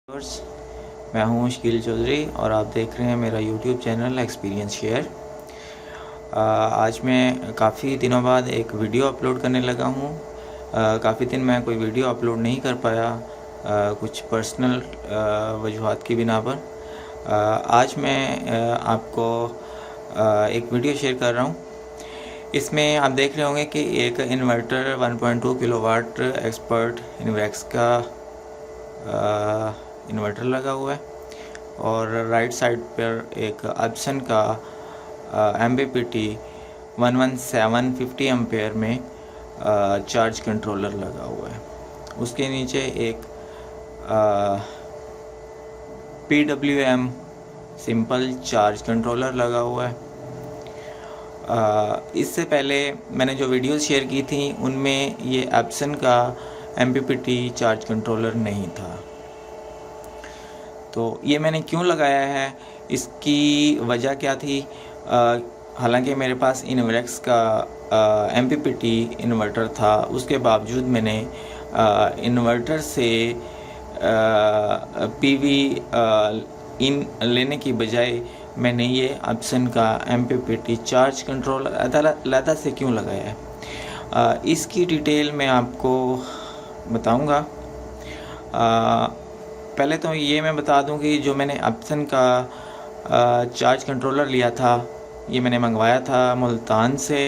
Viewers, मैं हूं शकील चौधरी और आप देख रहे हैं मेरा यूट्यूब चैनल एक्सपीरियंस शेयर। आज मैं काफ़ी दिनों बाद एक वीडियो अपलोड करने लगा हूं। काफ़ी दिन मैं कोई वीडियो अपलोड नहीं कर पाया, कुछ पर्सनल वजूहात की बिना पर। आज मैं आपको एक वीडियो शेयर कर रहा हूं। इसमें आप देख रहे होंगे कि एक इन्वर्टर 1.2 किलोवाट एक्सपर्ट इन्वेक्स का इन्वर्टर लगा हुआ है और राइट साइड पर एक एप्सन का MPPT 11750 एम्पेयर में चार्ज कंट्रोलर लगा हुआ है। उसके नीचे एक PWM सिंपल चार्ज कंट्रोलर लगा हुआ है। इससे पहले मैंने जो वीडियोस शेयर की थी उनमें ये एप्सन का MPPT चार्ज कंट्रोलर नहीं था। तो ये मैंने क्यों लगाया है, इसकी वजह क्या थी? हालांकि मेरे पास इन्वेक्स का MPPT इन्वर्टर था, उसके बावजूद मैंने इन्वर्टर से PV इन लेने की बजाय मैंने ये एप्सन का MPPT चार्ज कंट्रोलर अलग से क्यों लगाया है, इसकी डिटेल मैं आपको बताऊंगा। पहले तो ये मैं बता दूं कि जो मैंने एप्सन का चार्ज कंट्रोलर लिया था, ये मैंने मंगवाया था मुल्तान से।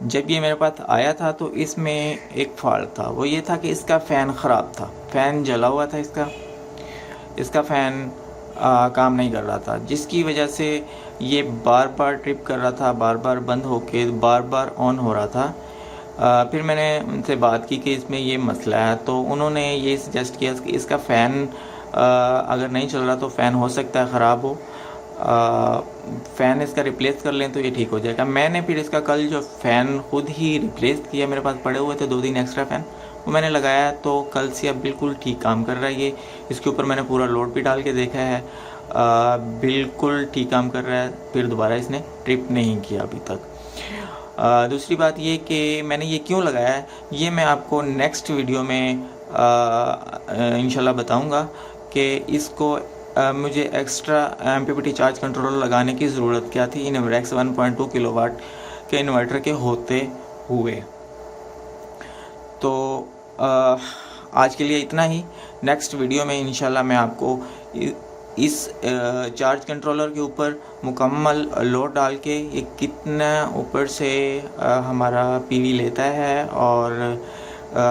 जब ये मेरे पास आया था तो इसमें एक फॉल्ट था, वो ये था कि इसका फ़ैन ख़राब था, फ़ैन जला हुआ था। इसका फ़ैन काम नहीं कर रहा था, जिसकी वजह से ये बार बार ट्रिप कर रहा था, बार बार बंद होके बार बार ऑन हो रहा था। फिर मैंने उनसे बात की कि इसमें ये मसला है, तो उन्होंने ये सजेस्ट किया कि इसका फ़ैन अगर नहीं चल रहा तो फ़ैन हो सकता है ख़राब हो, फ़ैन इसका रिप्लेस कर लें तो ये ठीक हो जाएगा। मैंने फिर इसका कल जो फ़ैन खुद ही रिप्लेस किया, मेरे पास पड़े हुए थे 2-3 एक्स्ट्रा फ़ैन, वो मैंने लगाया तो कल से अब बिल्कुल ठीक काम कर रहा है। ये इसके ऊपर मैंने पूरा लोड भी डाल के देखा है, बिल्कुल ठीक काम कर रहा है। फिर दोबारा इसने ट्रिप नहीं किया अभी तक। दूसरी बात ये कि मैंने ये क्यों लगाया है, ये मैं आपको नेक्स्ट वीडियो में इंशाल्लाह बताऊंगा कि इसको मुझे एक्स्ट्रा MPPT चार्ज कंट्रोलर लगाने की ज़रूरत क्या थी इन्वेक्स 1.2 किलोवाट के इन्वर्टर के होते हुए। तो आज के लिए इतना ही। नेक्स्ट वीडियो में इंशाल्लाह मैं आपको इस चार्ज कंट्रोलर के ऊपर मुकम्मल लोड डाल के ये कितना ऊपर से हमारा PV लेता है और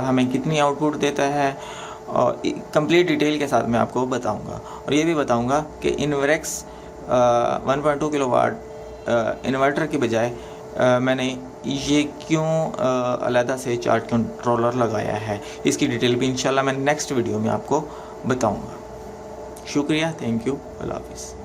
हमें कितनी आउटपुट देता है, और कंप्लीट डिटेल के साथ मैं आपको बताऊंगा। और ये भी बताऊंगा कि इन्वेक्स 1.2 किलोवाट इन्वर्टर के बजाय मैंने ये क्यों अलग से चार्ज कंट्रोलर लगाया है, इसकी डिटेल भी इंशाल्लाह मैं नेक्स्ट वीडियो में आपको बताऊंगा। शुक्रिया, थैंक यू, अल्लाह हाफिज़।